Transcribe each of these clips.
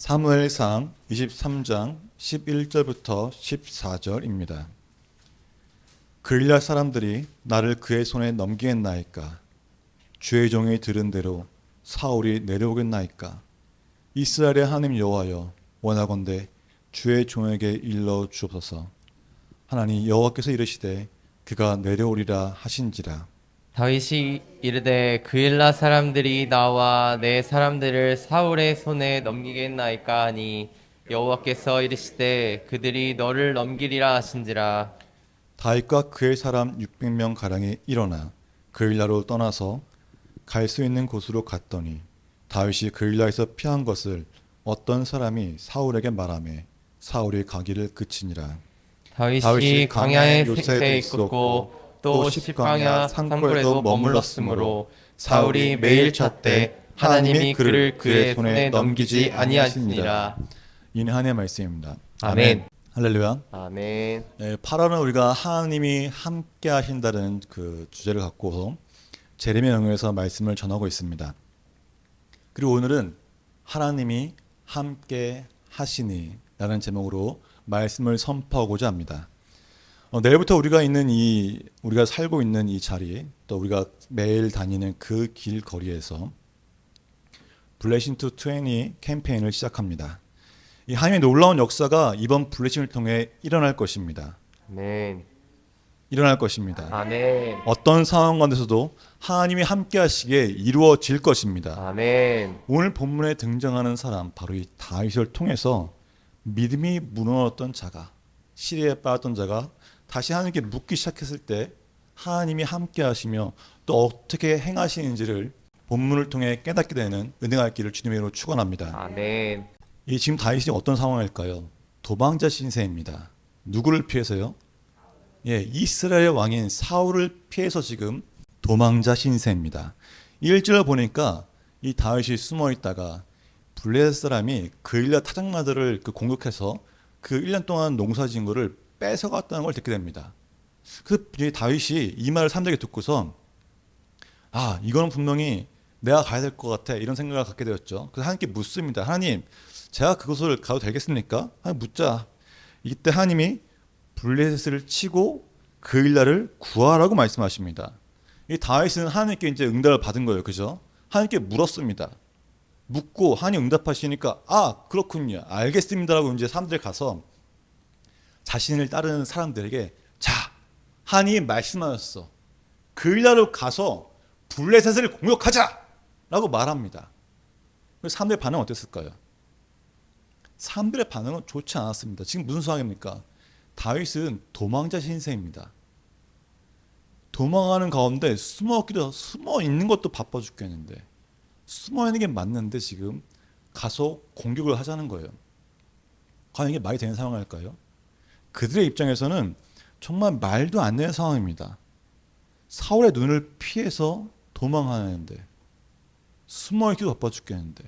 사무엘상 23장 11절부터 14절입니다. 그일랴 사람들이 나를 그의 손에 넘기겠나이까? 주의 종이 들은 대로 사울이 내려오겠나이까? 이스라엘의 하나님 여호와여, 원하건대 주의 종에게 일러 주옵소서. 하나님 여호와께서 이르시되 그가 내려오리라 하신지라. 다윗이 이르되 그일라 사람들이 나와 내 사람들을 사울의 손에 넘기겠나이까 하니 여호와께서 이르시되 그들이 너를 넘기리라 하신지라. 다윗과 그의 사람 600명 가량이 일어나 그일라로 떠나서 갈 수 있는 곳으로 갔더니 다윗이 그일라에서 피한 것을 어떤 사람이 사울에게 말하매 사울이 가기를 그치니라. 다윗이 광야의 셋에 있었고 또 십광야 산골에도 머물렀으므로 사울이 매일 찾되 하나님이 그를 그의 손에 넘기지 아니하시니라. 이는 하나님의 말씀입니다. 아멘. 할렐루야. 아멘. 8월은 우리가 하나님이 함께 하신다는 그 주제를 갖고 제레미야 영역에서 말씀을 전하고 있습니다. 그리고 오늘은 하나님이 함께 하시니 라는 제목으로 말씀을 선포하고자 합니다. 내일부터 우리가 살고 있는 이 자리, 또 우리가 매일 다니는 그 길거리에서 블레싱 투 20 캠페인을 시작합니다. 이 하나님의 놀라운 역사가 이번 블레싱을 통해 일어날 것입니다. 아멘. 일어날 것입니다. 아멘. 어떤 상황 가운데서도 하나님이 함께 하시기에 이루어질 것입니다. 아멘. 오늘 본문에 등장하는 사람, 바로 이 다윗을 통해서 믿음이 무너졌던 자가, 시리에 빠졌던 자가 다시 하나님께 묻기 시작했을 때 하나님이 함께 하시며 또 어떻게 행하시는지를 본문을 통해 깨닫게 되는 은혜가 있기를 주님의 이름으로 축원합니다. 아멘. 이 지금 다윗이 어떤 상황일까요? 도망자 신세입니다. 누구를 피해서요? 이스라엘 왕인 사울을 피해서 지금 도망자 신세입니다. 1절 보니까 이 다윗이 숨어 있다가 블레셋 사람이 그일랴 타작마들을 공격해서 그 1년 동안 농사진 거를 뺏어갔다는 걸 듣게 됩니다. 그 다윗이 이 말을 사람들에게 듣고서 이거는 분명히 내가 가야 될 것 같아, 이런 생각을 갖게 되었죠. 그래서 하나님께 묻습니다. 하나님, 제가 그곳을 가도 되겠습니까? 하나님 묻자. 이때 하나님이 블레셋을 치고 그일랴를 구하라고 말씀하십니다. 이 다윗은 하나님께 이제 응답을 받은 거예요, 그죠? 하나님께 물었습니다. 묻고 하나님 응답하시니까 그렇군요, 알겠습니다라고 이제 사람들이 가서 자신을 따르는 사람들에게 하나님이 말씀하셨어, 그일랴로 가서 블레셋을 공격하자라고 말합니다. 사람들의 반응은 어땠을까요? 사람들의 반응은 좋지 않았습니다. 지금 무슨 상황입니까? 다윗은 도망자 신세입니다. 도망하는 가운데 숨어 있는 것도 바빠 죽겠는데, 숨어 있는 게 맞는데 지금 가서 공격을 하자는 거예요. 과연 이게 말이 되는 상황일까요? 그들의 입장에서는 정말 말도 안 되는 상황입니다. 사울의 눈을 피해서 도망하는데, 숨어 있기도 바빠 죽겠는데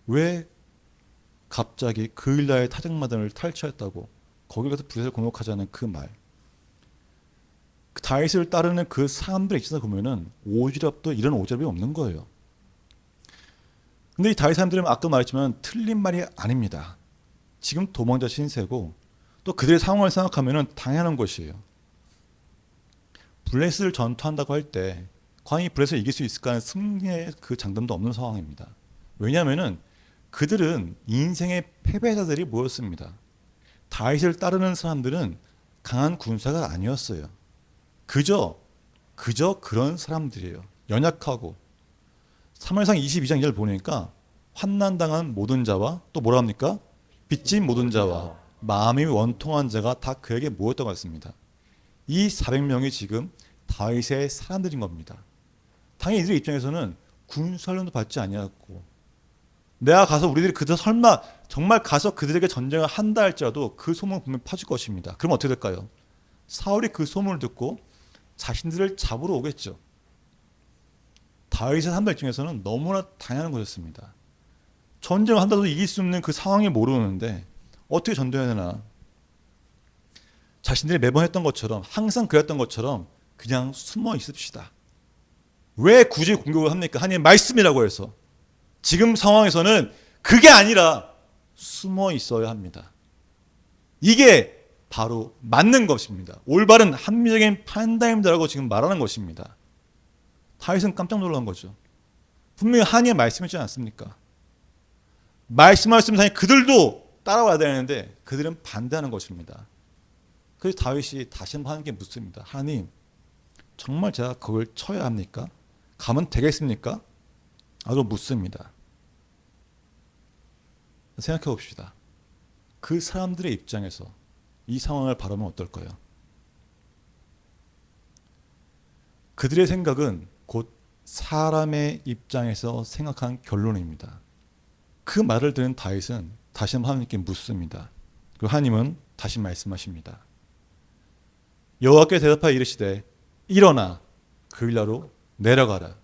왜 갑자기 그일랴의 타작마당을 탈취했다고 거기 가서 블레셋을 공격하자는 그 말. 다윗을 따르는 그 사람들의 입장에서 보면은 오지랖도 이런 오지랖이 없는 거예요. 근데 이 다윗 사람들은 아까 말했지만 틀린 말이 아닙니다. 지금 도망자 신세고 또 그들의 상황을 생각하면은 당연한 것이에요. 블레셋을 전투한다고 할 때 과연 이 블레셋을 이길 수 있을까 하는 승리의 그 장담도 없는 상황입니다. 왜냐하면은 그들은 인생의 패배자들이 모였습니다. 다윗을 따르는 사람들은 강한 군사가 아니었어요. 그저 그런 사람들이에요. 연약하고. 사무엘상 22장 2절 보니까 환난당한 모든 자와 또 뭐라 합니까? 빚진 모든 자와 마음이 원통한 자가 다 그에게 모였다고 했습니다. 이 400명이 지금 다윗의 사람들인 겁니다. 당연히 이들의 입장에서는 군사훈련도 받지 아니하였고, 내가 가서 우리들이 설마 정말 가서 그들에게 전쟁을 한다 할지라도 그 소문은 분명히 퍼질 것입니다. 그럼 어떻게 될까요? 사울이 그 소문을 듣고 자신들을 잡으러 오겠죠. 다윗의 사람들 입장에서는 너무나 당연한 것이었습니다. 전쟁을 한다도 이길 수 없는 그 상황을 모르는데 어떻게 전쟁해야 되나. 자신들이 매번 했던 것처럼, 항상 그랬던 것처럼 그냥 숨어 있읍시다. 왜 굳이 공격을 합니까? 하나님의 말씀이라고 해서. 지금 상황에서는 그게 아니라 숨어 있어야 합니다. 이게 바로 맞는 것입니다. 올바른 합리적인 판단입니다라고 지금 말하는 것입니다. 다윗은 깜짝 놀란 거죠. 분명히 하나님의 말씀이지 않습니까? 말씀하셨으면 그들도 따라와야 되는데 그들은 반대하는 것입니다. 그래서 다윗이 다시 한번 하나님께 묻습니다. 하나님, 정말 제가 그걸 쳐야 합니까? 가면 되겠습니까? 아주 묻습니다. 생각해 봅시다. 그 사람들의 입장에서 이 상황을 바라보면 어떨까요? 그들의 생각은 곧 사람의 입장에서 생각한 결론입니다. 그 말을 들은 다윗은 다시 한번 하나님께 묻습니다. 그리고 하나님은 다시 말씀하십니다. 여호와께 대답하여 이르시되 일어나 그일라로 내려가라.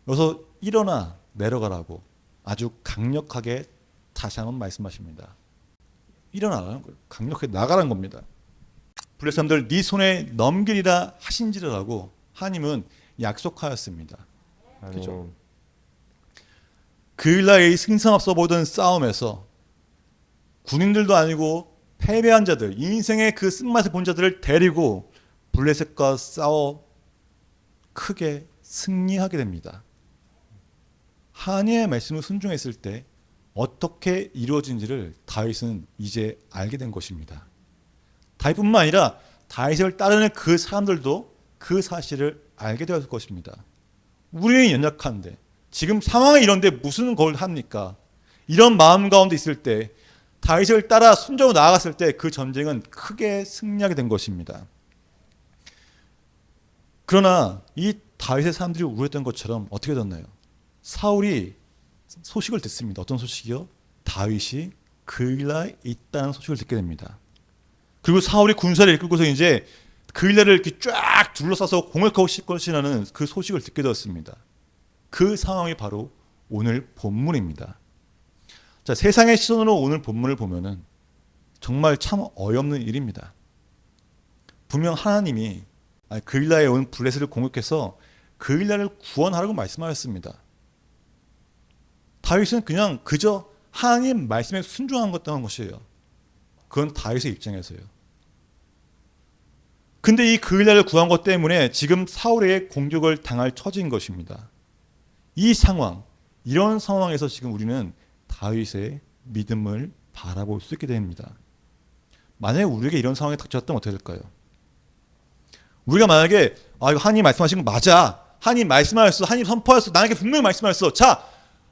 여기서 일어나 내려가라고 아주 강력하게 다시 한번 말씀하십니다. 일어나라는 거예요. 강력하게 나가라는 겁니다. 블레셋 사람들 네 손에 넘기리라 하신지라고 하나님은 약속하였습니다. 그죠? 그일라의 승상 앞서 보던 싸움에서 군인들도 아니고 패배한 자들, 인생의 그 쓴맛을 본 자들을 데리고 블레셋과 싸워 크게 승리하게 됩니다. 하나님의 말씀을 순종했을 때 어떻게 이루어진지를 다윗은 이제 알게 된 것입니다. 다윗뿐만 아니라 다윗을 따르는 그 사람들도 그 사실을 알게 되었을 것입니다. 우리는 연약한데 지금 상황이 이런데 무슨 걸 합니까? 이런 마음 가운데 있을 때 다윗을 따라 순종으로 나아갔을 때 그 전쟁은 크게 승리하게 된 것입니다. 그러나 이 다윗의 사람들이 우려했던 것처럼 어떻게 됐나요? 사울이 소식을 듣습니다. 어떤 소식이요? 다윗이 그일라에 있다는 소식을 듣게 됩니다. 그리고 사울이 군사를 이끌고서 이제 그일라를 이렇게 쫙 둘러싸서 공격하고 싶을 것이라는 그 소식을 듣게 되었습니다. 그 상황이 바로 오늘 본문입니다. 자, 세상의 시선으로 오늘 본문을 보면은 정말 참 어이없는 일입니다. 분명 하나님이 그일라에 온 블레셋을 공격해서 그일라를 구원하라고 말씀하셨습니다. 다윗은 그냥 그저 하나님 말씀에 순종한 것이에요. 그건 다윗의 입장에서요. 근데 이 그일라를 구한 것 때문에 지금 사울에게 공격을 당할 처지인 것입니다. 이 상황, 이런 상황에서 지금 우리는 다윗의 믿음을 바라볼 수 있게 됩니다. 만약에 우리에게 이런 상황이 닥쳤다면 어떻게 될까요? 우리가 만약에 이거 하나님 말씀하신 거 맞아. 하나님 말씀하셨어. 하나님 선포하셨어. 나에게 분명히 말씀하셨어. 자,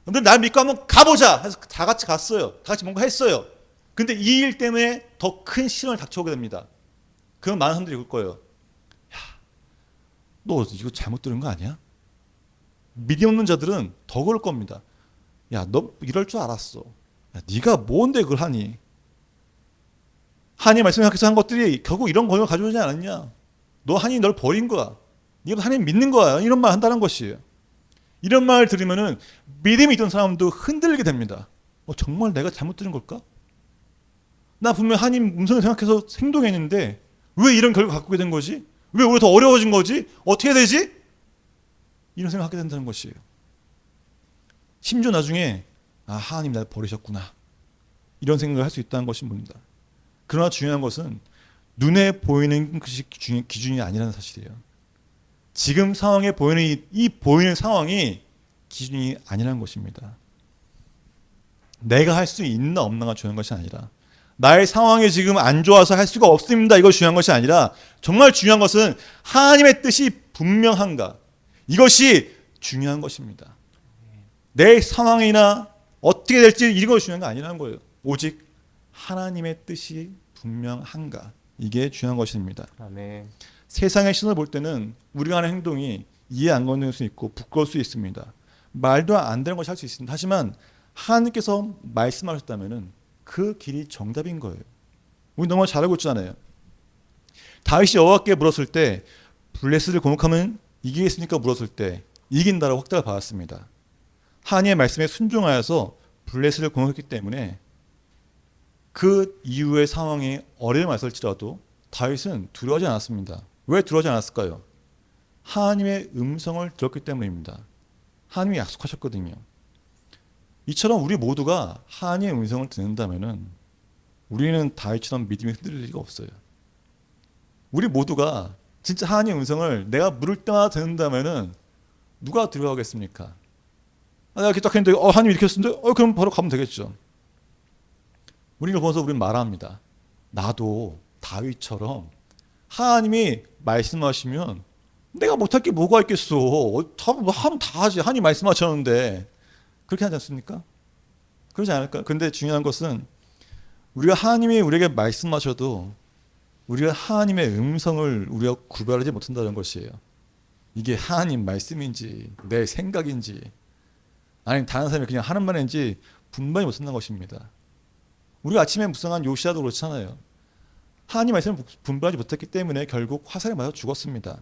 너희들 날 믿고 한번 가보자 해서 다 같이 갔어요. 다 같이 뭔가 했어요. 근데 이 일 때문에 더 큰 시련을 닥쳐오게 됩니다. 그럼 많은 사람들이 그럴 거예요. 야, 너 이거 잘못 들은 거 아니야? 믿음 없는 자들은 더 그럴 겁니다. 야, 너 이럴 줄 알았어. 야, 네가 뭔데 그걸 하니? 하나님 말씀을 생각해서 한 것들이 결국 이런 권역을 가져오지 않았냐? 너 하나님 널 버린 거야. 네가 하나님 믿는 거야. 이런 말 한다는 것이에요. 이런 말을 들으면은 믿음이 있던 사람도 흔들리게 됩니다. 정말 내가 잘못 들은 걸까? 나 분명 하나님 음성을 생각해서 행동했는데 왜 이런 결과 갖고 된 거지? 왜 오히려 더 어려워진 거지? 어떻게 해야 되지? 이런 생각하게 된다는 것이에요. 심지어 나중에 하나님 나를 버리셨구나. 이런 생각을 할 수 있다는 것입니다. 그러나 중요한 것은 눈에 보이는 것이 기준이 아니라는 사실이에요. 지금 상황에 보이는 이 보이는 상황이 기준이 아니라는 것입니다. 내가 할 수 있나 없나가 중요한 것이 아니라 나의 상황이 지금 안 좋아서 할 수가 없습니다. 이것이 중요한 것이 아니라 정말 중요한 것은 하나님의 뜻이 분명한가. 이것이 중요한 것입니다. 내 상황이나 어떻게 될지 이런 것이 중요한 게 아니라는 거예요. 오직 하나님의 뜻이 분명한가. 이게 중요한 것입니다. 아멘. 세상의 시선을 볼 때는 우리가 하는 행동이 이해 안 가는 수 있고 부끄러울 수 있습니다. 말도 안 되는 것이 할 수 있습니다. 하지만 하나님께서 말씀하셨다면 그 길이 정답인 거예요. 우리 너무 잘 알고 있잖아요. 다윗이 여호와께 물었을 때 블레셋을 공격하면 이기겠습니까? 물었을 때 이긴다라고 확답을 받았습니다. 하나님의 말씀에 순종하여서 블레셋을 공격했기 때문에 그 이후의 상황이 어려움이 왔을지라도 다윗은 두려워하지 않았습니다. 왜 두려워하지 않았을까요? 하나님의 음성을 들었기 때문입니다. 하나님이 약속하셨거든요. 이처럼 우리 모두가 하나님의 음성을 듣는다면은 우리는 다윗처럼 믿음이 흔들릴 리가 없어요. 우리 모두가 진짜 하나님의 음성을 내가 물을 때마다 듣는다면은 누가 두려워하겠습니까? 내가 이렇게 딱 했는데 하나님 이렇게 했는데 그럼 바로 가면 되겠죠. 우리를 보면서 우리는 말합니다. 나도 다윗처럼 하나님이 말씀하시면 내가 못할 게 뭐가 있겠어. 하면 다 하지. 하나님 말씀하셨는데. 그렇게 하지 않습니까? 그러지 않을까요? 근데 중요한 것은 우리가 하나님이 우리에게 말씀하셔도 우리가 하나님의 음성을 우리가 구별하지 못한다는 것이에요. 이게 하나님 말씀인지 내 생각인지 아니면 다른 사람이 그냥 하는 말인지 분간이 못한다는 것입니다. 우리가 아침에 묵상한 요시아도 그렇잖아요. 하나님 말씀을 분별하지 못했기 때문에 결국 화살에 맞아 죽었습니다.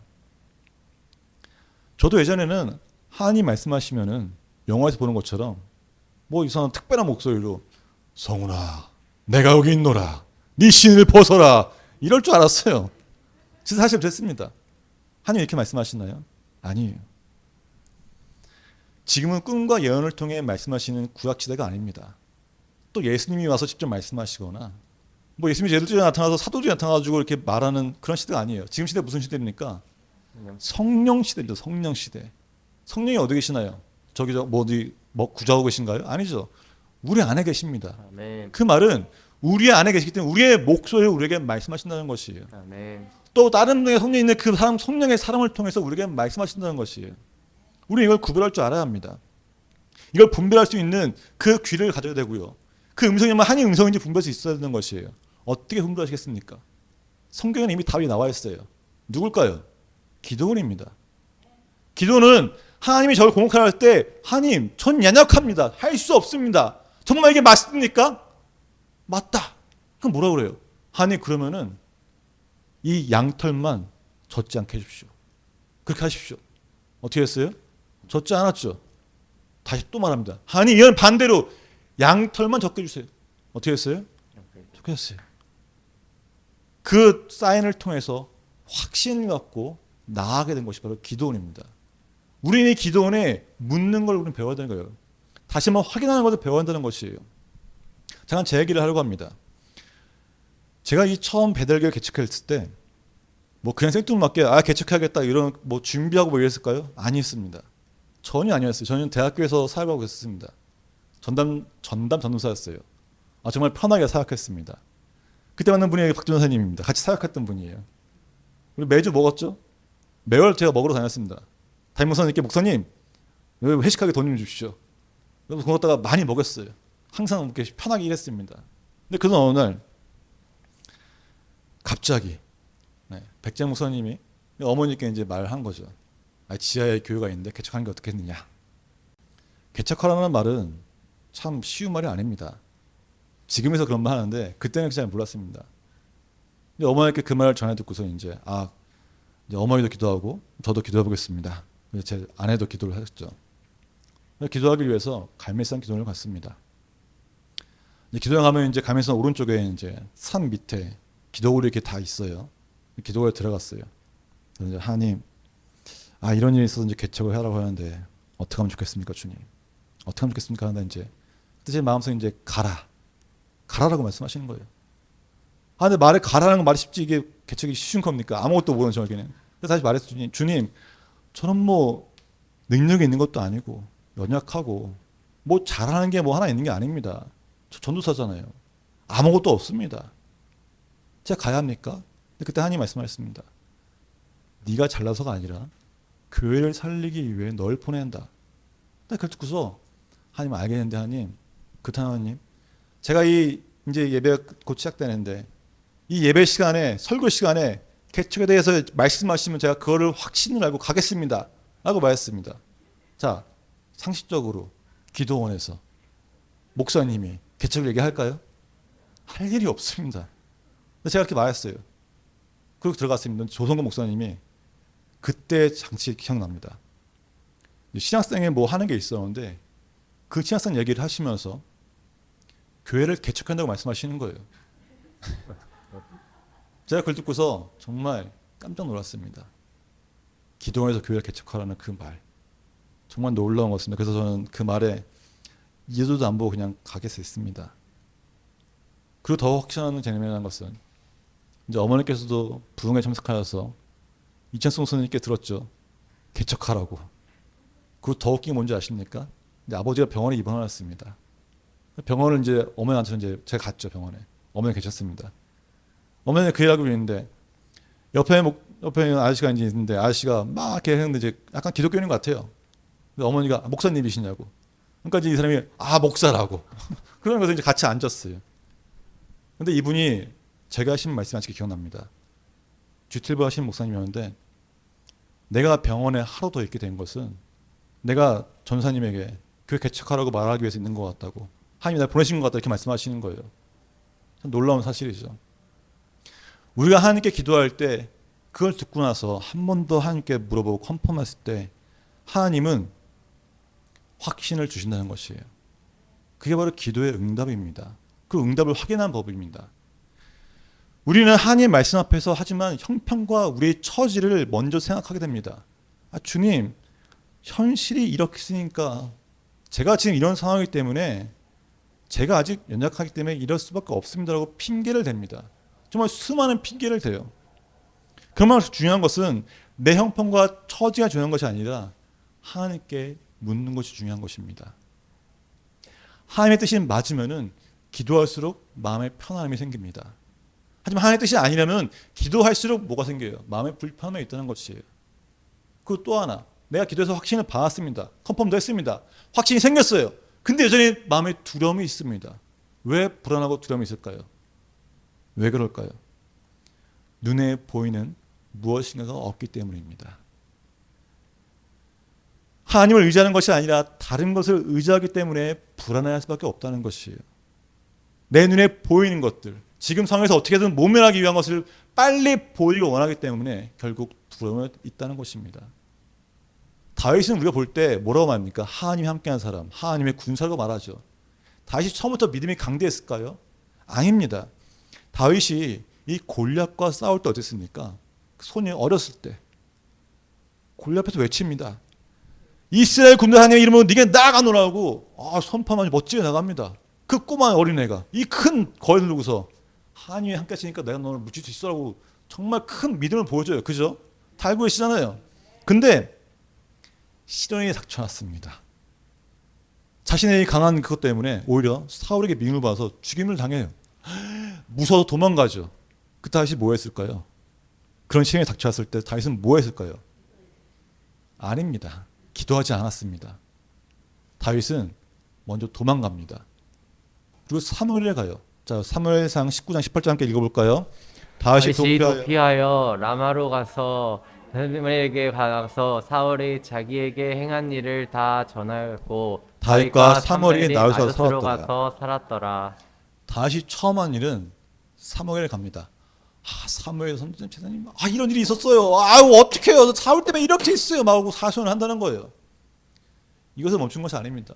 저도 예전에는 하나님 말씀하시면은 영화에서 보는 것처럼 뭐 이상한 특별한 목소리로 성훈아 내가 여기 있노라 네 신을 벗어라 이럴 줄 알았어요. 진짜 사실 그랬습니다. 하나님 이렇게 말씀하시나요? 아니에요. 지금은 꿈과 예언을 통해 말씀하시는 구약시대가 아닙니다. 또 예수님이 와서 직접 말씀하시거나 뭐 예수님이 예들들이 나타나서 사도들이 나타나가지고 이렇게 말하는 그런 시대가 아니에요. 지금 시대 무슨 시대입니까? 성령 시대입니다. 성령 시대. 성령이 어디 계시나요? 저기 어디 구자하고 계신가요? 아니죠. 우리 안에 계십니다. 아멘. 그 말은 우리 안에 계시기 때문에 우리의 목소리를 우리에게 말씀하신다는 것이에요. 아멘. 또 다른 분의 성령이 있는 그 사람 성령의 사람을 통해서 우리에게 말씀하신다는 것이에요. 우리는 이걸 구별할 줄 알아야 합니다. 이걸 분별할 수 있는 그 귀를 가져야 되고요. 그 음성이면 하나님 음성인지 분별할 수 있어야 되는 것이에요. 어떻게 분별하시겠습니까? 성경에는 이미 답이 나와 있어요. 누굴까요? 기도원입니다. 기도는 하나님이 저를 공격할 때 하나님 전 연약합니다. 할 수 없습니다. 정말 이게 맞습니까? 맞다. 그럼 뭐라 그래요? 하나님 그러면은 이 양털만 젖지 않게 해주십시오. 그렇게 하십시오. 어떻게 했어요? 젖지 않았죠. 다시 또 말합니다. 하나님 이건 반대로 양털만 젖게 해주세요. 어떻게 했어요? 젖게 했어요. 그 사인을 통해서 확신을 갖고 나아가게 된 것이 바로 기도원입니다. 우리는 이 기도원에 묻는 걸 우리는 배워야 되는 거예요. 다시 한번 확인하는 것을 배워야 한다는 것이에요. 잠깐 제 얘기를 하려고 합니다. 제가 이 처음 배달교회 개척했을 때 뭐 그냥 생뚱맞게 개척해야겠다 이런 뭐 준비하고 뭐 이랬을까요? 아니었습니다. 전혀 아니었어요. 저는 대학교에서 사역하고 있었습니다. 전담 전도사였어요. 정말 편하게 사역했습니다. 그때 만난 분이 박준 선생님입니다. 같이 사역했던 분이에요. 우리 매주 먹었죠? 매월 제가 먹으러 다녔습니다. 담임 목사님께 목사님 회식하게 돈 좀 주십시오. 그래서 그러다가 많이 먹였어요. 항상 이렇게 편하게 일했습니다. 근데 그런 어느 날 갑자기 백장 목사님이 어머니께 이제 말한 거죠. 지하에 교회가 있는데 개척하는 게 어떻겠느냐. 개척하라는 말은 참 쉬운 말이 아닙니다. 지금에서 그런 말 하는데 그때는 잘 몰랐습니다. 근데 어머니께 그 말을 전해 듣고서 이제 어머니도 기도하고 저도 기도해 보겠습니다. 제 아내도 기도를 했죠. 기도하기 위해서 갈매산 기도원을 갔습니다. 기도회 가면 이제 갈매산 오른쪽에 이제 산 밑에 기도홀이 이렇게 다 있어요. 기도회에 들어갔어요. 그래서 이제 하나님, 이런 일이 있어서 이제 개척을 하라고 하는데 어떻게 하면 좋겠습니까, 주님? 어떻게 하면 좋겠습니까? 하는데 이제 그때 제 마음속에 이제 가라라고 말씀하시는 거예요. 근데 말에 가라는 건 말이 쉽지 이게 개척이 쉬운 겁니까? 아무것도 모르는 저에게는. 그래서 다시 말했어요. 주님, 저는 뭐 능력이 있는 것도 아니고 연약하고 뭐 잘하는 게 뭐 하나 있는 게 아닙니다. 저 전도사잖아요. 아무것도 없습니다. 제가 가야 합니까? 근데 그때 하나님 말씀하셨습니다. 네가 잘나서가 아니라 교회를 살리기 위해 널 보낸다. 그걸 듣고서 하나님 알겠는데 하나님, 하나님, 제가 이제 예배가 곧 시작되는데 이 예배 시간에 설교 시간에 개척에 대해서 말씀하시면 제가 그거를 확신을 알고 가겠습니다. 라고 말했습니다. 자, 상식적으로 기도원에서 목사님이 개척을 얘기할까요? 할 일이 없습니다. 근데 제가 그렇게 말했어요. 그리고 들어갔습니다. 조성근 목사님이 그때 장치 기억납니다. 신학생에 뭐 하는 게 있었는데 그 신학생 얘기를 하시면서 교회를 개척한다고 말씀하시는 거예요. 제가 그걸 듣고서 정말 깜짝 놀랐습니다. 기도원에서 교회를 개척하라는 그 말. 정말 놀라운 것 같습니다. 그래서 저는 그 말에 이어도 안 보고 그냥 가겠습니다. 그리고 더 확신하는 재미난 것은 이제 어머니께서도 부흥에 참석하여서 이찬송 선생님께 들었죠. 개척하라고. 그리고 더 웃긴 게 뭔지 아십니까? 이제 아버지가 병원에 입원하셨습니다. 병원을 이제 어머니한테 이제 제가 갔죠, 병원에. 어머니 계셨습니다. 어머니는 그 일하고 있는데 옆에 있는 아저씨가 이제 있는데 아저씨가 막 이렇게 했는데 이제 약간 기독교인 것 같아요. 근데 어머니가 목사님이시냐고. 그러니까 이제 이 사람이 목사라고. 그러면서 이제 같이 앉았어요. 근데 이분이 제가 하신 말씀이 아직 기억납니다. 주틸버 하신 목사님이었는데 내가 병원에 하루 더 있게 된 것은 내가 전사님에게 교회 개척하라고 말하기 위해서 있는 것 같다고. 하나님이 날 보내신 것 같다 이렇게 말씀하시는 거예요. 참 놀라운 사실이죠. 우리가 하나님께 기도할 때 그걸 듣고 나서 한 번 더 하나님께 물어보고 컨펌했을 때 하나님은 확신을 주신다는 것이에요. 그게 바로 기도의 응답입니다. 그 응답을 확인한 법입니다. 우리는 하나님의 말씀 앞에서 하지만 형편과 우리의 처지를 먼저 생각하게 됩니다. 주님, 현실이 이렇게 있으니까 제가 지금 이런 상황이기 때문에 제가 아직 연약하기 때문에 이럴 수밖에 없습니다라고 핑계를 댑니다. 정말 수많은 핑계를 대요. 그러면 중요한 것은 내 형편과 처지가 중요한 것이 아니라 하나님께 묻는 것이 중요한 것입니다. 하나님의 뜻이 맞으면은 기도할수록 마음에 편안함이 생깁니다. 하지만 하나님의 뜻이 아니라면 기도할수록 뭐가 생겨요? 마음에 불편함이 있다는 것이에요. 그리고 또 하나, 내가 기도해서 확신을 받았습니다. 컨펌도 했습니다. 확신이 생겼어요. 근데 여전히 마음에 두려움이 있습니다. 왜 불안하고 두려움이 있을까요? 왜 그럴까요? 눈에 보이는 무엇인가가 없기 때문입니다. 하나님을 의지하는 것이 아니라 다른 것을 의지하기 때문에 불안해할 수밖에 없다는 것이에요. 내 눈에 보이는 것들, 지금 상황에서 어떻게든 모면하기 위한 것을 빨리 보이고 원하기 때문에 결국 두려움이 있다는 것입니다. 다윗은 우리가 볼 때 뭐라고 말합니까? 하나님이 함께한 사람, 하나님의 군사라고 말하죠. 다윗이 처음부터 믿음이 강대했을까요? 아닙니다. 다윗이 이 골리앗과 싸울 때 어땠습니까? 손이 어렸을 때 골리앗 앞에서 외칩니다. 이스라엘 군대 하나님의 이름으로 네가 나가노라고 선포만 멋지게 나갑니다. 그 꼬마 어린애가 이 큰 거인을 두고서 하나님이 함께 하시니까 내가 너를 묻힐 수 있어라고 정말 큰 믿음을 보여줘요. 그죠? 다 알고 계시잖아요. 근데 시련이 닥쳐왔습니다. 자신의 강한 그것 때문에 오히려 사울에게 미움을 받아서 죽임을 당해요. 무서워서 도망가죠. 그 다윗이 뭐 했을까요? 그런 시련이 닥쳐왔을 때 다윗은 뭐 했을까요? 아닙니다. 기도하지 않았습니다. 다윗은 먼저 도망갑니다. 그리고 사무엘에 가요. 자, 사무엘상 19장 18절 함께 읽어볼까요? 다윗이 도피하여 라마로 가서 사무엘에게 가서 사울이 자기에게 행한 일을 다 전하였고 다윗과 사무엘이 나웃으로 가서 살았더라. 다윗이 처음 한 일은 사무엘에 갑니다. 사무엘 선지자님, 이런 일이 있었어요. 아유 어떡해요. 사울 때문에 이렇게 있어요. 막 하고 사소연을 한다는 거예요. 이것을 멈춘 것이 아닙니다.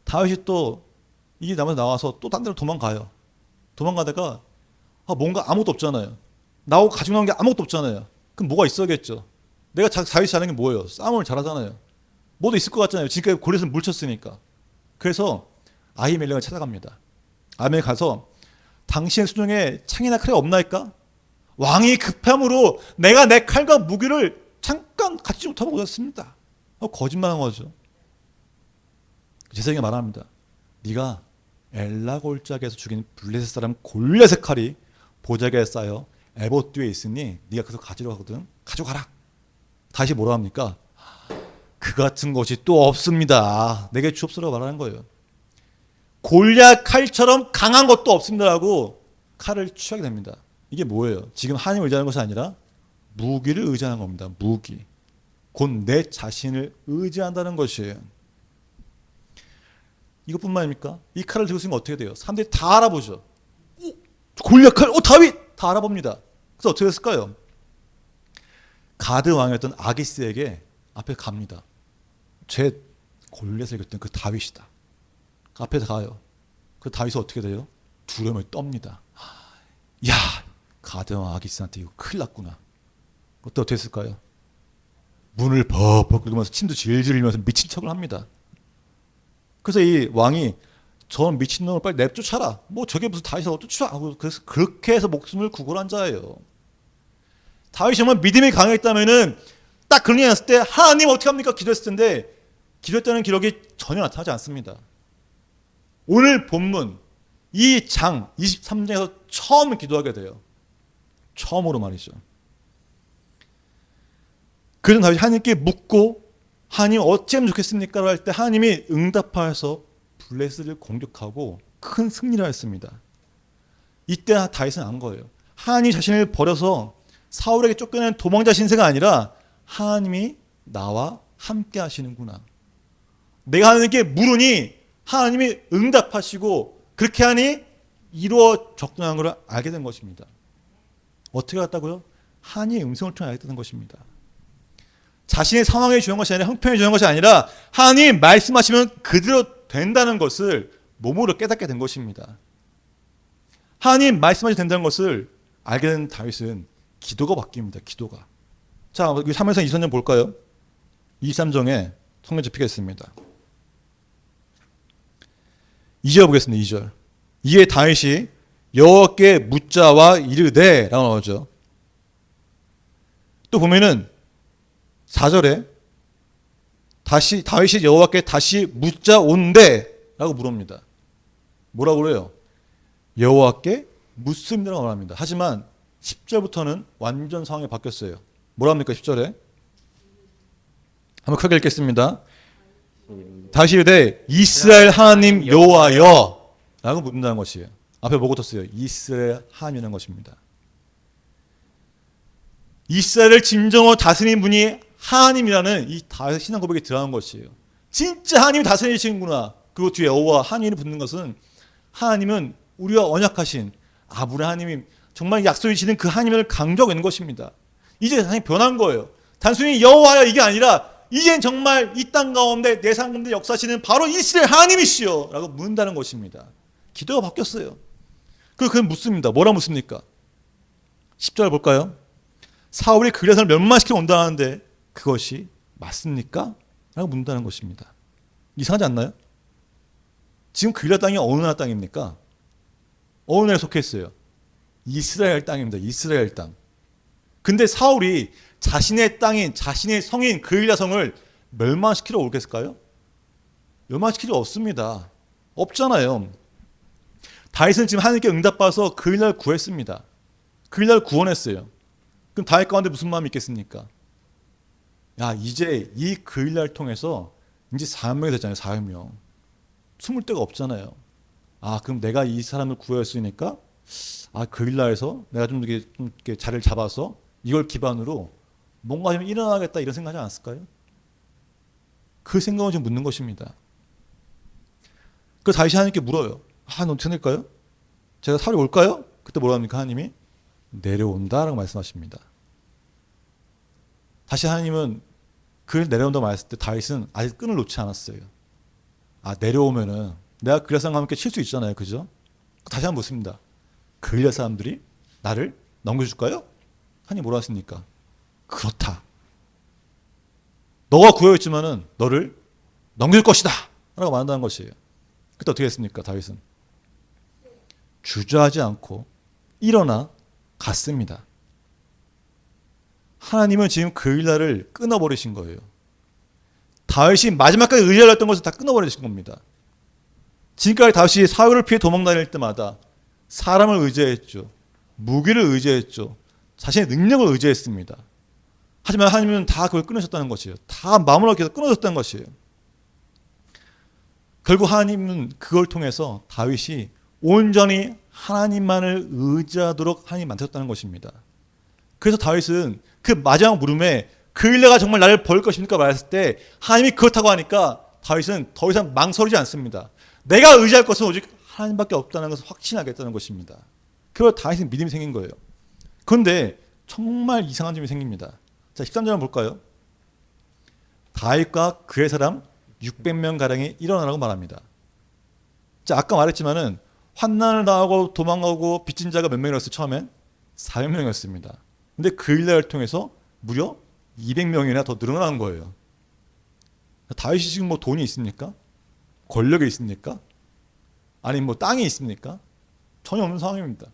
다윗이 또 이 나와서 또 딴 데로 도망가요. 도망가다가 뭔가 아무것도 없잖아요. 나오고 가지고 나온 게 아무것도 없잖아요. 그럼 뭐가 있어야겠죠. 내가 다윗이 잘하는 게 뭐예요? 싸움을 잘하잖아요. 뭐도 있을 것 같잖아요. 지금까지 골리앗을 물쳤으니까. 그래서 아히멜렉을 찾아갑니다. 아히멜렉 가서 당신의 수중에 창이나 칼이 없나이까? 왕이 급함으로 내가 내 칼과 무기를 잠깐 갖지 못하고 오셨습니다. 거짓말한 거죠. 제사장이 말합니다. 네가 엘라 골짜기에서 죽인 블레셋 사람 골리앗의 칼이 보자기에 쌓여 에봇 뒤에 있으니 네가 그래서 가지러 가거든. 가져가라. 다시 뭐라 합니까? 그 같은 것이 또 없습니다. 내게 주옵소라고 말하는 거예요. 골리앗 칼처럼 강한 것도 없습니다라고 칼을 취하게 됩니다. 이게 뭐예요? 지금 하나님을 의지하는 것이 아니라 무기를 의지하는 겁니다. 무기. 곧 내 자신을 의지한다는 것이에요. 이것뿐만 아닙니까? 이 칼을 들고 있으면 어떻게 돼요? 사람들이 다 알아보죠. 골리앗 칼, 다윗! 다 알아봅니다. 그래서 어떻게 했을까요? 가드 왕이었던 아기스에게 앞에 갑니다. 제 골리앗을 이겼던 그 다윗이다. 앞에 가요. 그 다윗은 어떻게 돼요? 두려움을 떱니다. 야, 가드 왕 아기스한테 이거 큰일 났구나. 그때 어떻게 했을까요? 문을 벅벅 긁으면서 침도 질질 흘리면서 미친 척을 합니다. 그래서 이 왕이 저 미친놈을 빨리 내쫓아라. 뭐 저게 무슨 다윗을 쫓아 하고 그래서 그렇게 해서 목숨을 구걸한 자예요. 다윗이 정말 믿음이 강했다면은 딱 그런 일이 났을 때 하나님 어떻게 합니까? 기도했을 텐데 기도했다는 기록이 전혀 나타나지 않습니다. 오늘 본문 이 장 23장에서 처음 기도하게 돼요. 처음으로 말이죠. 그래서 다윗이 하나님께 묻고 하나님 어찌하면 좋겠습니까? 할 때 하나님이 응답하여서 블레셋을 공격하고 큰 승리를 했습니다. 이때 다윗은 안 거예요. 하나님 자신을 버려서 사울에게 쫓겨낸 도망자 신세가 아니라 하나님이 나와 함께 하시는구나. 내가 하나님께 물으니 하나님이 응답하시고 그렇게 하니 이루어졌구나 걸 알게 된 것입니다. 어떻게 알았다고요? 하나님의 음성을 통해 알게 된 것입니다. 자신의 상황에 중요한 것이 아니라 형편에 중요한 것이 아니라 하나님 말씀하시면 그대로 된다는 것을 몸으로 깨닫게 된 것입니다. 하나님 말씀하시면 된다는 것을 알게 된 다윗은 기도가 바뀝니다. 기도가. 자, 여기 3에서 23절 볼까요? 23장에 성경 접히겠습니다. 2절 보겠습니다. 2절. 이에 다윗이 여호와께 묻자와 이르되 라고 나오죠. 또 보면은 4절에 다시 다윗이 여호와께 다시 묻자 온대 라고 물읍니다. 뭐라고 그래요? 여호와께 묻습니다라고 말합니다. 하지만 10절부터는 완전 상황이 바뀌었어요. 뭐라 합니까? 10절에 한번 크게 읽겠습니다. 다시 이르되 이스라엘 하나님 여호와여 라고 묻는다는 것이에요. 앞에 뭐고 떴어요? 이스라엘 하나님이라는 것입니다. 이스라엘을 진정으로 다스리는 분이 하나님이라는 이 다윗의 신앙 고백이 들어간 것이에요. 진짜 하나님이 다스리시는구나. 그리고 뒤에 여호와 하나님이 붙는 것은 하나님은 우리와 언약하신 아브라함 하나님이 정말 약속이 지는 그 하나님을 강조하고 있는 것입니다. 이제 하나님 변한 거예요. 단순히 여호와여 이게 아니라 이젠 정말 이 땅 가운데 내 삶 가운데 역사하시는 바로 이스라엘 하나님이시여 라고 묻는다는 것입니다. 기도가 바뀌었어요. 그건 묻습니다. 뭐라 묻습니까? 10절 볼까요? 사울이 그레산을 멸망시키러 온다는데 그것이 맞습니까? 라고 묻는다는 것입니다. 이상하지 않나요? 지금 그레산 땅이 어느 나라 땅입니까? 어느 나라에 속해 있어요? 이스라엘 땅입니다. 이스라엘 땅. 근데 사울이 자신의 땅인 자신의 성인 그일라 성을 멸망시키러 오겠을까요? 멸망시킬 리 없습니다. 없잖아요. 다윗은 지금 하나님께 응답받아서 그일라를 구했습니다. 그일라를 구원했어요. 그럼 다윗 가운데 무슨 마음이 있겠습니까? 야, 이제 이 그일라를 통해서 이제 400명이 됐잖아요. 400명. 숨을 데가 없잖아요. 아, 그럼 내가 이 사람을 구했으니까 그일라에서 내가 좀 이렇게 자리를 잡아서 이걸 기반으로 뭔가 좀 일어나겠다 이런 생각하지 않았을까요? 그 생각을 좀 묻는 것입니다. 그 다윗이 하나님께 물어요. 너 어떻게 될까요? 제가 사울이 올까요? 그때 뭐라 합니까? 하나님이 내려온다라고 말씀하십니다. 다시 하나님은 그를 내려온다고 말했을 때 다윗은 아직 끈을 놓지 않았어요. 내려오면은 내가 그리스 사람과 함께 칠 수 있잖아요. 그죠? 다시 한번 묻습니다. 그리스 사람들이 나를 넘겨줄까요? 하나님 뭐라 하십니까? 그렇다. 너가 구하였지만은 너를 넘길 것이다. 라고 말한다는 것이에요. 그때 어떻게 했습니까? 다윗은 주저하지 않고 일어나 갔습니다. 하나님은 지금 그일라를 끊어버리신 거예요. 다윗이 마지막까지 의지하려 했던 것을 다 끊어버리신 겁니다. 지금까지 다윗이 사울을 피해 도망다닐 때마다 사람을 의지했죠. 무기를 의지했죠. 자신의 능력을 의지했습니다. 하지만 하나님은 다 그걸 끊으셨다는 것이에요. 다 마무리하기 위해서 끊어졌다는 것이에요. 결국 하나님은 그걸 통해서 다윗이 온전히 하나님만을 의지하도록 하나님이 만드셨다는 것입니다. 그래서 다윗은 그 마지막 물음에 그일라가 정말 나를 버릴 것입니까? 말했을 때 하나님이 그렇다고 하니까 다윗은 더 이상 망설이지 않습니다. 내가 의지할 것은 오직 하나님밖에 없다는 것을 확신하겠다는 것입니다. 그래서 다윗은 믿음이 생긴 거예요. 그런데 정말 이상한 점이 생깁니다. 자, 13절 한번 볼까요? 다윗과 그의 사람 600명가량이 일어나라고 말합니다. 자, 아까 말했지만은 환난을 당하고 도망가고 빚진 자가 몇 명이었어요? 처음엔 400명이었습니다. 근데 그일라를 통해서 무려 200명이나 더 늘어난 거예요. 다윗이 지금 뭐 돈이 있습니까? 권력이 있습니까? 아니 뭐 땅이 있습니까? 전혀 없는 상황입니다.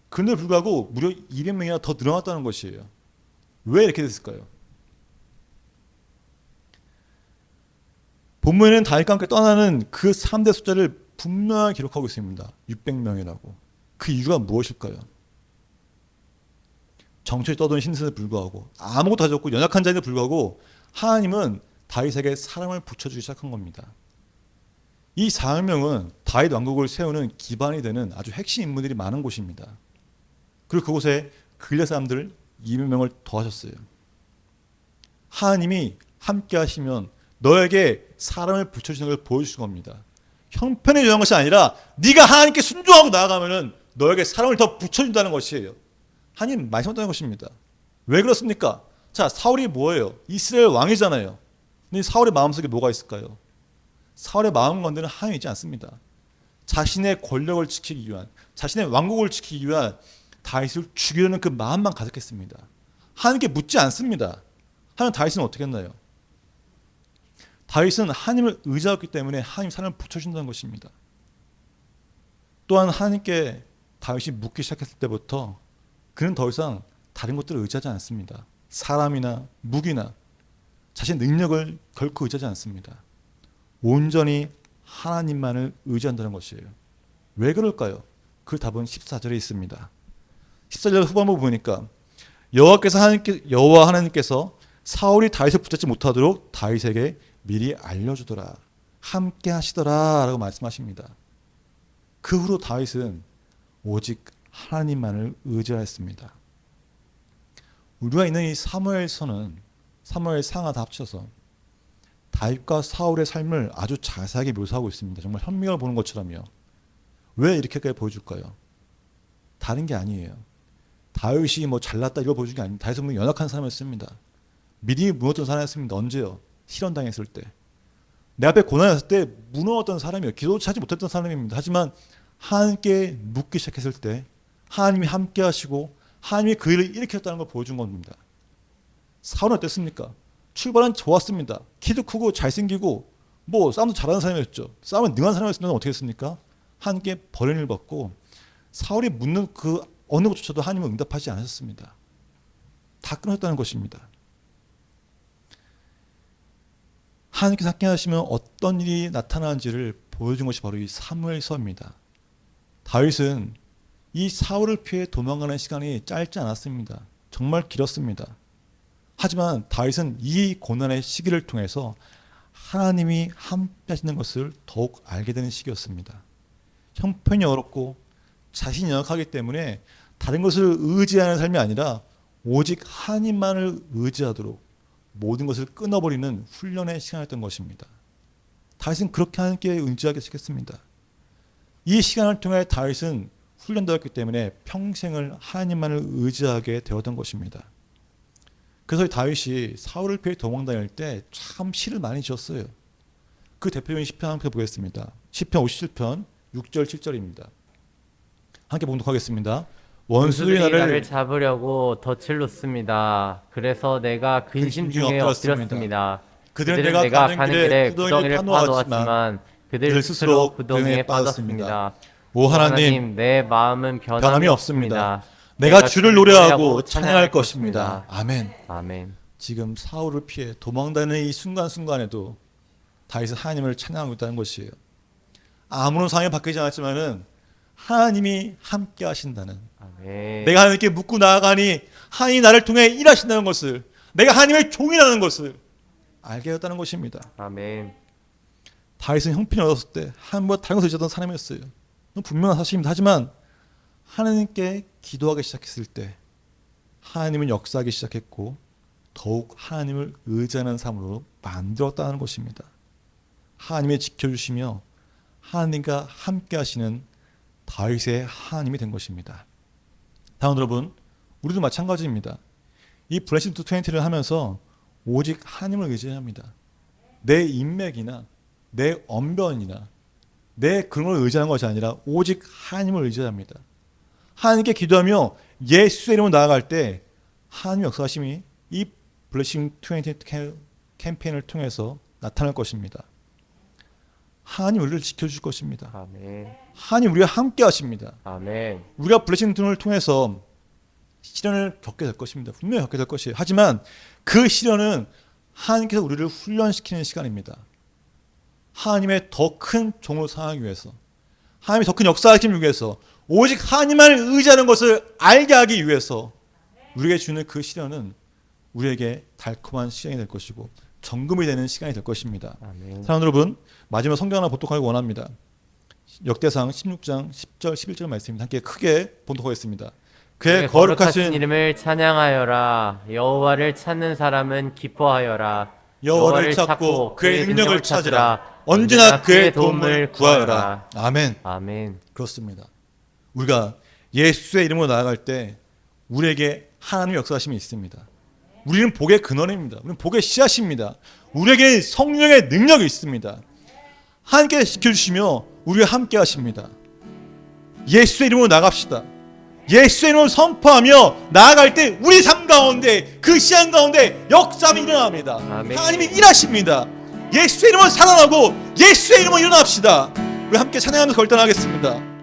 그런데 불구하고 무려 200명이나 더 늘어났다는 것이에요. 왜 이렇게 됐을까요? 본문에는 다윗과 함께 떠나는 그 3대 숫자를 분명히 기록하고 있습니다. 600명이라고. 그 이유가 무엇일까요? 정처에 떠도는 신세에 불구하고 아무것도 하지 않고 연약한 자에도 불구하고 하나님은 다윗에게 사랑을 붙여주기 시작한 겁니다. 이 4명은 다윗 왕국을 세우는 기반이 되는 아주 핵심 인물들이 많은 곳입니다. 그리고 그곳에 글앗 사람들 200명을 더하셨어요. 하나님이 함께 하시면 너에게 사랑을 붙여주는 걸 보여주신 겁니다. 형편에 의한 것이 아니라 네가 하나님께 순종하고 나아가면 너에게 사랑을 더 붙여준다는 것이에요. 하나님 말씀하셨다는 것입니다. 왜 그렇습니까? 자, 사울이 뭐예요? 이스라엘 왕이잖아요. 근데 사울의 마음속에 뭐가 있을까요? 사울의 마음 가운데는 하나님이 있지 않습니다. 자신의 권력을 지키기 위한, 자신의 왕국을 지키기 위한 다윗을 죽이려는 그 마음만 가득했습니다. 하나님께 묻지 않습니다. 하나님 다윗은 어떻게 했나요? 다윗은 하나님을 의지하기 때문에 하나님 사랑을 붙여준다는 것입니다. 또한 하나님께 다윗이 묻기 시작했을 때부터 그는 더 이상 다른 것들을 의지하지 않습니다. 사람이나 무기나 자신의 능력을 결코 의지하지 않습니다. 온전히 하나님만을 의지한다는 것이에요. 왜 그럴까요? 그 답은 14절에 있습니다. 14절 후반부 보니까 여호와 하나님께서 사울이 다윗을 붙잡지 못하도록 다윗에게 미리 알려주더라. 함께 하시더라 라고 말씀하십니다. 그 후로 다윗은 오직 하나님만을 의지하였습니다. 우리가 있는 이 사무엘서는 사무엘상하 다 합쳐서 다윗과 사울의 삶을 아주 자세하게 묘사하고 있습니다. 정말 현미경을 보는 것처럼요. 왜 이렇게까지 보여줄까요? 다른 게 아니에요. 다윗이 뭐 잘났다 이걸 보여준 게 아닙니다. 다윗은 연약한 사람이었습니다. 믿음이 무너졌던 사람이었습니다. 언제요? 실현당했을 때. 내 앞에 고난이 왔을 때 무너졌던 사람이에요. 기도조차 하지 못했던 사람입니다. 하지만 하나님께 묻기 시작했을 때 하나님이 함께 하시고 하나님이 그 일을 일으켰다는 걸 보여준 겁니다. 사울은 어땠습니까? 출발은 좋았습니다. 키도 크고 잘생기고 뭐 싸움도 잘하는 사람이었죠. 싸움에 능한 사람이었으면 어떻게 했습니까? 하나님께 버림을 받고 사울이 묻는 그 어느 것조차도 하나님은 응답하지 않으셨습니다. 다 끊어졌다는 것입니다. 하나님께서 함께 하시면 어떤 일이 나타나는지를 보여준 것이 바로 이 사무엘서입니다. 다윗은 이 사울을 피해 도망가는 시간이 짧지 않았습니다. 정말 길었습니다. 하지만 다윗은 이 고난의 시기를 통해서 하나님이 함께 하시는 것을 더욱 알게 되는 시기였습니다. 형편이 어렵고 자신이 연약하기 때문에 다른 것을 의지하는 삶이 아니라 오직 하나님만을 의지하도록 모든 것을 끊어버리는 훈련의 시간이었던 것입니다. 다윗은 그렇게 하나님께 의지하기 시작했습니다. 이 시간을 통해 다윗은 훈련되었기 때문에 평생을 하나님만을 의지하게 되었던 것입니다. 그래서 다윗이 사울을 피해 도망다닐 때 참 시를 많이 지었어요. 그 대표적인 시편 함께 보겠습니다. 시편 57편 6절 7절입니다. 함께 봉독하겠습니다. 원수들이 나를 잡으려고 덫을 놓습니다. 그래서 내가 근심 중에 엎드렸습니다. 그들은 내가 가는 길에 구덩이를 파놓았지만 그들 스스로 구덩이에 빠졌습니다. 오 하나님, 내 마음은 변함이 없습니다. 내가 주를 노래하고 찬양할 것입니다. 아멘. 아멘. 지금 사울을 피해 도망다니는 이 순간순간에도 다윗은 하나님을 찬양하고 있다는 것이에요. 아무런 상황이 바뀌지 않았지만은 하나님이 함께 하신다는, 아멘. 내가 하나님께 묻고 나아가니 하나님이 나를 통해 일하신다는 것을, 내가 하나님의 종이라는 것을 알게 되었다는 것입니다. 아멘. 다윗은 형편이 어렸을 때 하나님보다 다른 것을 의지하던 사람이었어요. 분명한 사실입니다. 하지만 하나님께 기도하기 시작했을 때 하나님은 역사하기 시작했고 더욱 하나님을 의지하는 삶으로 만들었다는 것입니다. 하나님이 지켜주시며 하나님과 함께 하시는 다윗의 하나님이 된 것입니다. 다음 여러분, 우리도 마찬가지입니다. 이 블레싱 투 20를 하면서 오직 하나님을 의지해야 합니다. 내 인맥이나 내 언변이나 내 그런 걸 의지하는 것이 아니라 오직 하나님을 의지해야 합니다. 하나님께 기도하며 예수의 이름으로 나아갈 때 하나님의 역사하심이 이 블레싱 20 캠페인을 통해서 나타날 것입니다. 하나님 우리를 지켜주실 것입니다. 아멘. 하나님 우리와 함께 하십니다. 아멘. 우리가 블레싱 툰을 통해서 시련을 겪게 될 것입니다. 분명히 겪게 될 것이에요. 하지만 그 시련은 하나님께서 우리를 훈련시키는 시간입니다. 하나님의 더 큰 종으로 삼기 위해서, 하나님의 더 큰 역사하심을 위해서, 오직 하나님만을 의지하는 것을 알게 하기 위해서 우리에게 주는 그 시련은 우리에게 달콤한 시간이 될 것이고 정금이 되는 시간이 될 것입니다. 아멘. 사랑하는 여러분, 마지막 성경 하나 본독하기 원합니다. 역대상 16장 10절 11절 말씀입니다. 함께 크게 본독하겠습니다. 그의 거룩하신 이름을 찬양하여라. 여호와를 찾는 사람은 기뻐하여라. 여호와를 찾고 그의 능력을 찾으라. 언제나 그의 도움을 구하여라. 아멘. 아멘. 그렇습니다. 우리가 예수의 이름으로 나아갈 때 우리에게 하나님의 역사하심이 있습니다. 우리는 복의 근원입니다. 우리는 복의 씨앗입니다. 우리에게 성령의 능력이 있습니다. 하나님께서 지켜주시며 우리와 함께 하십니다. 예수의 이름으로 나갑시다. 예수의 이름을 선포하며 나아갈 때 우리 삶 가운데, 그 시간 가운데 역사함이 일어납니다. 아멘. 하나님이 일하십니다. 예수의 이름으로 살아나고 예수의 이름으로 일어납시다. 우리 함께 찬양하면서 결단하겠습니다.